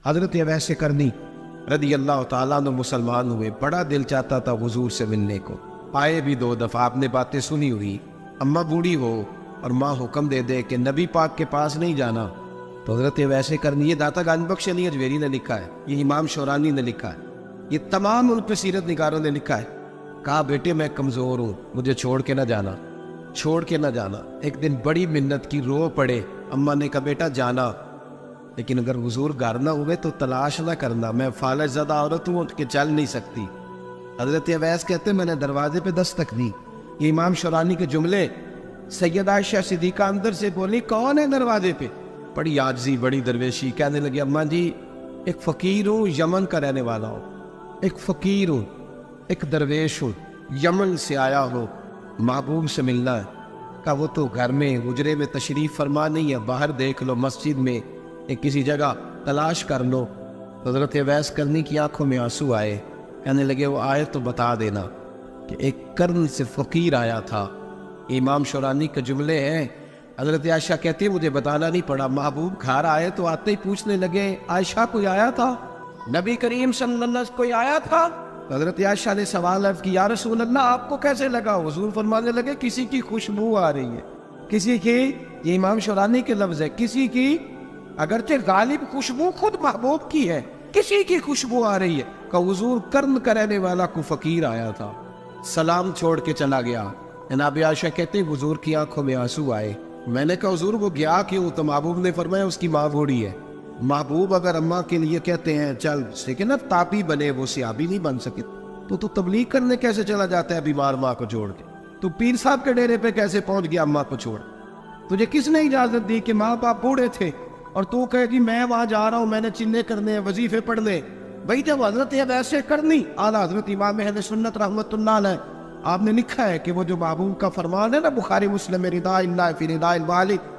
حضرت اویس کرنی رضی اللہ تعالیٰ عنہ مسلمان ہوئے، بڑا دل چاہتا تھا حضور سے ملنے کو، آئے بھی 2 دفعہ، آپ نے باتیں سنی ہوئی، اماں بوڑھی ہو اور ماں حکم دے دے کہ نبی پاک کے پاس نہیں جانا، تو حضرت اویس کرنی، یہ داتا گنج بخش علی اجمیری نے لکھا ہے، یہ امام شورانی نے لکھا ہے، یہ تمام ان پہ سیرت نگاروں نے لکھا ہے، کہا بیٹے میں کمزور ہوں، مجھے چھوڑ کے نہ جانا، چھوڑ کے نہ جانا۔ ایک دن بڑی منت کی، رو پڑے، اماں نے کہا بیٹا جانا، لیکن اگر حضور گھر نہ ہوئے تو تلاش نہ کرنا، میں فالج زدہ عورت ہوں، اٹھ کے چل نہیں سکتی۔ حضرت اویس کہتے میں نے دروازے پہ دستک دی، یہ امام شورانی کے جملے، سیدہ عائشہ صدیقہ اندر سے بولی کون ہے دروازے پہ؟ بڑی عاجزی، بڑی درویشی، کہنے لگی اماں جی ایک فقیر ہوں، یمن کا رہنے والا ہوں، ایک فقیر ہوں، ایک درویش ہوں، یمن سے آیا ہوں، محبوب سے ملنا ہے۔ کہا وہ تو گھر میں حجرے میں تشریف فرما نہیں ہے، باہر دیکھ لو، مسجد میں کسی جگہ تلاش کر لو۔ حضرت اویس کرنی کی آنکھوں میں آنسو آئے، کہنے لگے وہ آئے تو بتا دینا کہ ایک قرن سے فقیر آیا تھا۔ امام شورانی کے جملے ہیں، حضرت عائشہ کہتی ہے مجھے بتانا نہیں پڑا، محبوب گھر آئے تو آتے ہی پوچھنے لگے عائشہ کوئی آیا تھا؟ نبی کریم صلی اللہ علیہ وسلم کوئی آیا تھا؟ حضرت عائشہ نے سوال عرض کی یا رسول اللہ آپ کو کیسے لگا؟ حضور فرمانے لگے کسی کی خوشبو آ رہی ہے، کسی کی، یہ امام شورانی کے لفظ ہے، کسی کی، اگرچہ غالب خوشبو خود محبوب کی ہے، کسی کی خوشبو آ رہی ہے۔ کہ حضور قرن کا رہنے والا کو فقیر آیا تھا، سلام چھوڑ کے چلا گیا۔ جناب عائشہ کہتے ہیں حضور کی آنکھوں میں آنسو آئے، میں نے کہا حضور وہ گیا کیوں؟ تو محبوب نے فرمایا اس کی ماں بوڑھی ہے۔ محبوب اگر اماں کے لیے کہتے ہیں چل لیکن اب تابی بنے، وہ صحابی نہیں بن سکے، تو تبلیغ کرنے کیسے چلا جاتا ہے بیمار ماں کو چھوڑ کے؟ تو پیر صاحب کے ڈیرے پہ کیسے پہنچ گیا اماں کو چھوڑ؟ تجھے کس نے اجازت دی کہ ماں باپ بوڑھے تھے اور تو کہے جی میں وہاں جا رہا ہوں، میں نے چلے کرنے ہیں، وظیفے پڑھنے؟ بھائی جب حضرت اویس کرنی اعلیٰ حضرت امام اہل سنت رحمۃ اللہ علیہ آپ نے لکھا ہے کہ وہ جو محبوب کا فرمان ہے نا، بخاری مسلم میں رضا اللہ فی رضا الوالد،